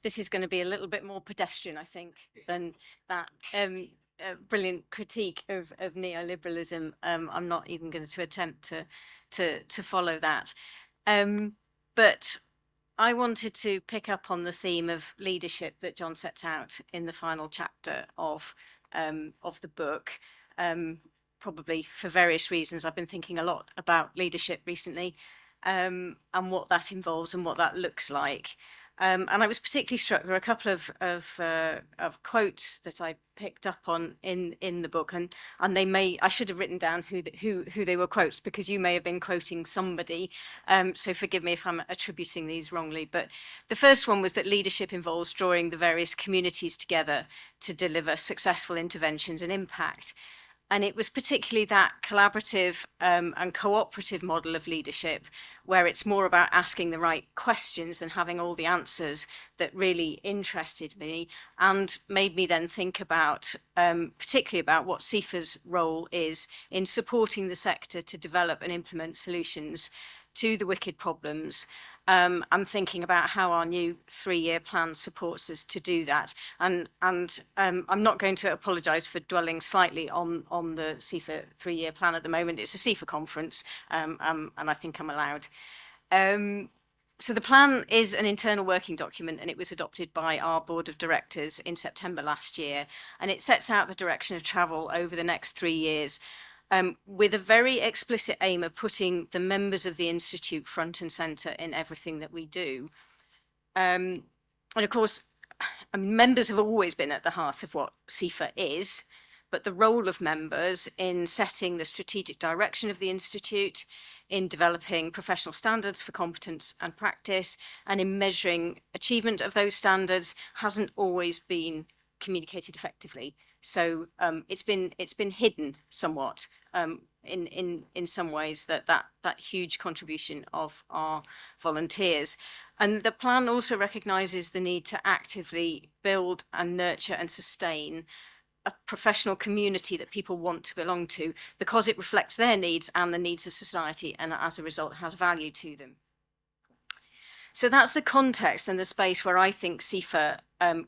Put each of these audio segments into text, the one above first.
this is going to be a little bit more pedestrian, I think, than that brilliant critique of neoliberalism. I'm not even going to attempt to follow that. But I wanted to pick up on the theme of leadership that John sets out in the final chapter of the book. Probably for various reasons, I've been thinking a lot about leadership recently, and what that involves and what that looks like. And I was particularly struck. There are a couple of quotes that I picked up on in the book, and I should have written down who they were quotes, because you may have been quoting somebody. So forgive me if I'm attributing these wrongly. But the first one was that leadership involves drawing the various communities together to deliver successful interventions and impact. And it was particularly that collaborative and cooperative model of leadership, where it's more about asking the right questions than having all the answers, that really interested me and made me then think about, particularly about what CIFA's role is in supporting the sector to develop and implement solutions to the wicked problems. I'm thinking about how our new 3-year plan supports us to do that. And I'm not going to apologise for dwelling slightly on the CIFA 3-year plan at the moment. It's a CIFA conference, and I think I'm allowed. So the plan is an internal working document, and it was adopted by our board of directors in September last year. And it sets out the direction of travel over the next 3 years, with a very explicit aim of putting the members of the Institute front and centre in everything that we do. And of course, members have always been at the heart of what CIFA is, but the role of members in setting the strategic direction of the Institute, in developing professional standards for competence and practice, and in measuring achievement of those standards hasn't always been communicated effectively. So it's been hidden somewhat in some ways, that huge contribution of our volunteers. And the plan also recognises the need to actively build and nurture and sustain a professional community that people want to belong to, because it reflects their needs and the needs of society, and as a result has value to them. So that's the context and the space where I think CIFA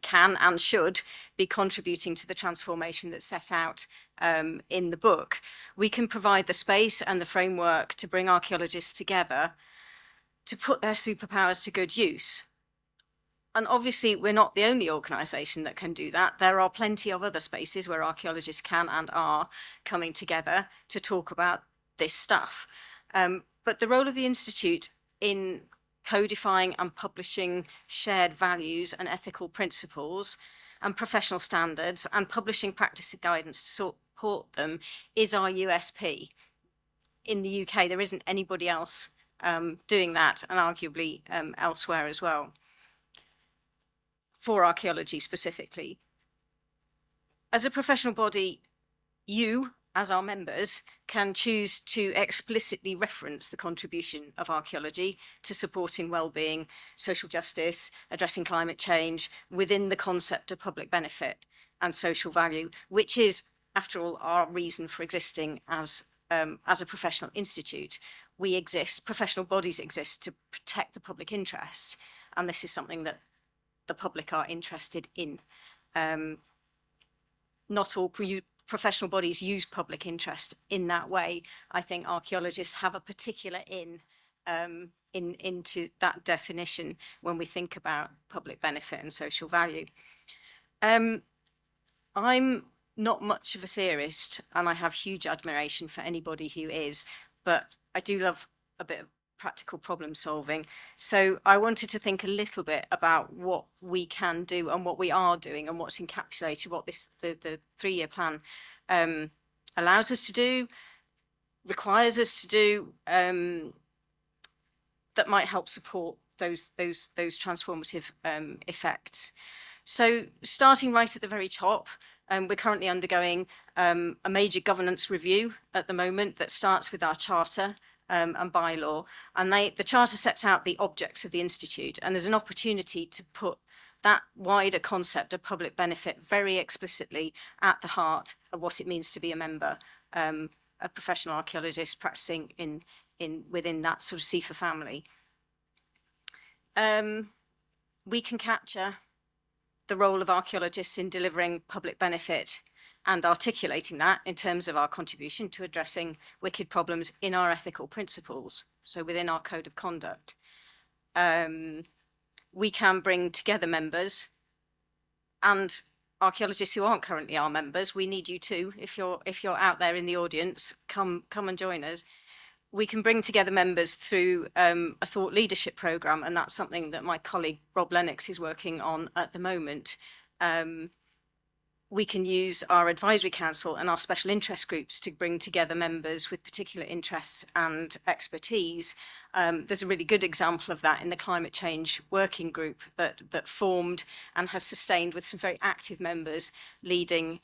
can and should be contributing to the transformation that's set out in the book. We can provide the space and the framework to bring archaeologists together to put their superpowers to good use. And obviously, we're not the only organisation that can do that. There are plenty of other spaces where archaeologists can and are coming together to talk about this stuff. But the role of the Institute in codifying and publishing shared values and ethical principles and professional standards, and publishing practice and guidance to support them, is our USP. In the UK, there isn't anybody else doing that, and arguably elsewhere as well, for archaeology specifically. As a professional body, you, as our members, can choose to explicitly reference the contribution of archaeology to supporting well-being, social justice, addressing climate change, within the concept of public benefit and social value, which is, after all, our reason for existing as a professional institute. We exist, professional bodies exist to protect the public interest, and this is something that the public are interested in. Not all professional bodies use public interest in that way. I think archaeologists have a particular into that definition when we think about public benefit and social value. I'm not much of a theorist, and I have huge admiration for anybody who is, but I do love a bit of practical problem solving. So I wanted to think a little bit about what we can do and what we are doing, and what's encapsulated, what the 3-year plan allows us to do, requires us to do, that might help support those transformative effects. So starting right at the very top, we're currently undergoing a major governance review at the moment that starts with our charter and bylaw, and the charter sets out the objects of the Institute, and there's an opportunity to put that wider concept of public benefit very explicitly at the heart of what it means to be a member, a professional archaeologist practicing within that sort of CIFA family. we can capture the role of archaeologists in delivering public benefit and articulating that in terms of our contribution to addressing wicked problems in our ethical principles, so within our code of conduct. We can bring together members and archaeologists who aren't currently our members. We need you too. If you're out there in the audience, come and join us. We can bring together members through a thought leadership program, and that's something that my colleague Rob Lennox is working on at the moment. We can use our advisory council and our special interest groups to bring together members with particular interests and expertise. There's a really good example of that in the climate change working group that formed and has sustained with some very active members leading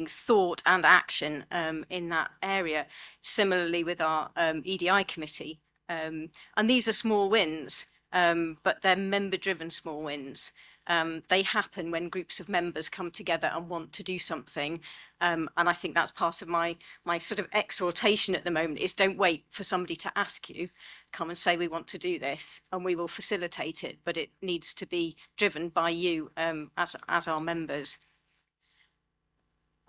thought and action in that area. Similarly with our EDI committee. And these are small wins, but they're member-driven small wins. They happen when groups of members come together and want to do something. And I think that's part of my sort of exhortation at the moment is don't wait for somebody to ask you, come and say we want to do this and we will facilitate it, but it needs to be driven by you as our members.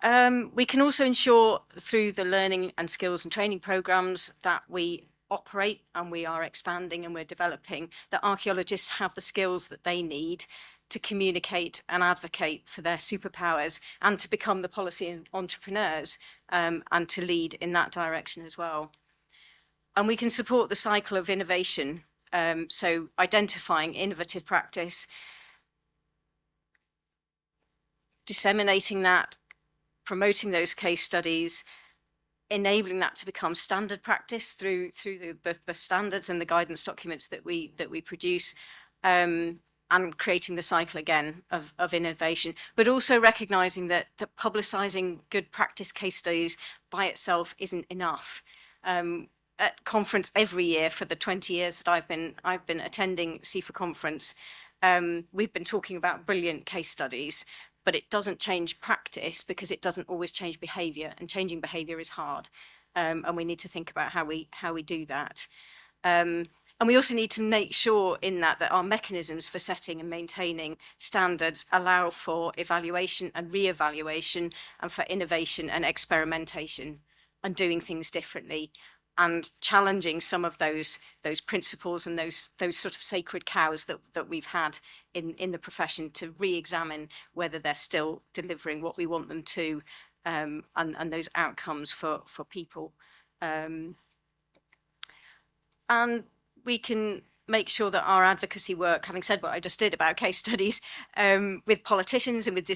We can also ensure through the learning and skills and training programs that we operate and we are expanding and we're developing, that archaeologists have the skills that they need to communicate and advocate for their superpowers and to become the policy entrepreneurs and to lead in that direction as well. And we can support the cycle of innovation, so identifying innovative practice, disseminating that, promoting those case studies, enabling that to become standard practice through the standards and the guidance documents that we produce, and creating the cycle again of innovation, but also recognizing that publicizing good practice case studies by itself isn't enough. At conference every year for the 20 years that I've been attending CIFA conference, we've been talking about brilliant case studies, but it doesn't change practice because it doesn't always change behavior, and changing behavior is hard. And we need to think about how we do that. And we also need to make sure in that our mechanisms for setting and maintaining standards allow for evaluation and re-evaluation and for innovation and experimentation and doing things differently and challenging some of those principles and those sort of sacred cows that we've had in the profession to re-examine whether they're still delivering what we want them to, and those outcomes for people. And we can make sure that our advocacy work, having said what I just did about case studies, with politicians and with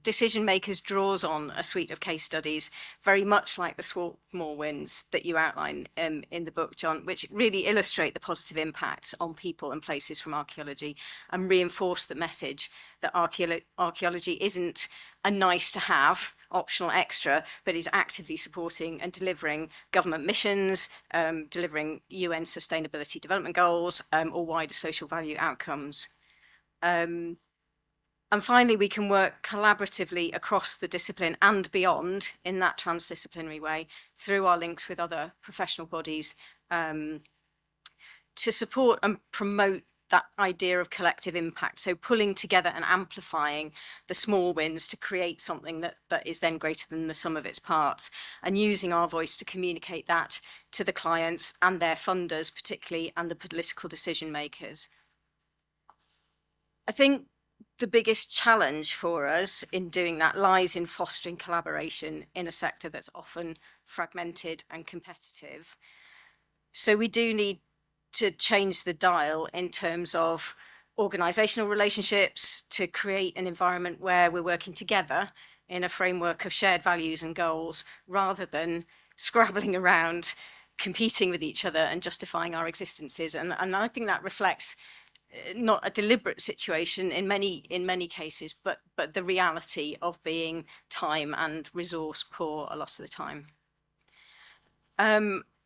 decision makers draws on a suite of case studies, very much like the small wins that you outline in the book, John, which really illustrate the positive impacts on people and places from archaeology and reinforce the message that archaeology isn't a nice to have optional extra, but is actively supporting and delivering government missions, delivering UN Sustainability Development Goals, or wider social value outcomes. And finally, we can work collaboratively across the discipline and beyond in that transdisciplinary way through our links with other professional bodies to support and promote that idea of collective impact. So pulling together and amplifying the small wins to create something that is then greater than the sum of its parts, and using our voice to communicate that to the clients and their funders particularly, and the political decision makers. I think the biggest challenge for us in doing that lies in fostering collaboration in a sector that's often fragmented and competitive. So we do need to change the dial in terms of organizational relationships to create an environment where we're working together in a framework of shared values and goals, rather than scrabbling around, competing with each other and justifying our existences. And I think that reflects not a deliberate situation in many cases, but the reality of being time and resource poor a lot of the time.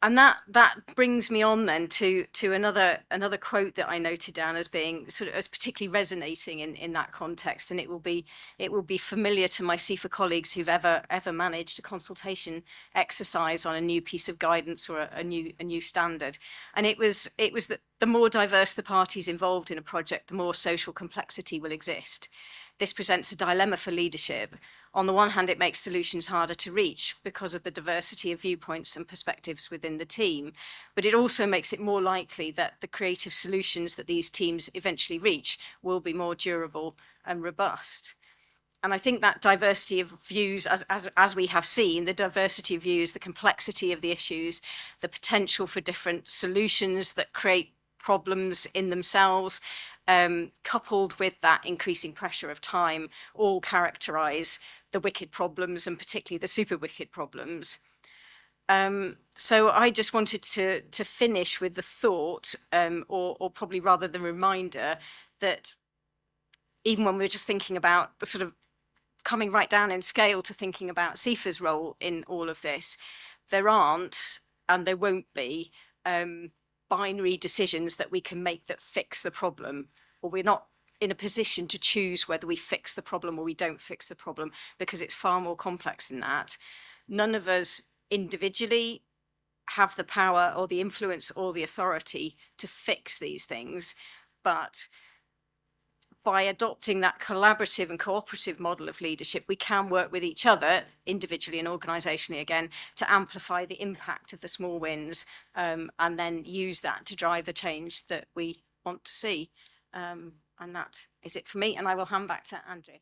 And that brings me on then to another quote that I noted down as being sort of as particularly resonating in that context, and it will be familiar to my CIFA colleagues who've ever managed a consultation exercise on a new piece of guidance or a new standard. And it was that the more diverse the parties involved in a project, the more social complexity will exist. This presents a dilemma for leadership. On the one hand, it makes solutions harder to reach because of the diversity of viewpoints and perspectives within the team, but it also makes it more likely that the creative solutions that these teams eventually reach will be more durable and robust. And I think that diversity of views, as we have seen, the diversity of views, the complexity of the issues, the potential for different solutions that create problems in themselves, coupled with that increasing pressure of time, all characterize the wicked problems, and particularly the super wicked problems. So I just wanted to finish with the thought, or probably rather the reminder, that even when we're just thinking about the sort of coming right down in scale to thinking about CIFA's role in all of this, there aren't, and there won't be, binary decisions that we can make that fix the problem, or we're not in a position to choose whether we fix the problem or we don't fix the problem, because it's far more complex than that. None of us individually have the power or the influence or the authority to fix these things, but by adopting that collaborative and cooperative model of leadership, we can work with each other, individually and organisationally again, to amplify the impact of the small wins, and then use that to drive the change that we want to see. And that is it for me, and I will hand back to Andrew.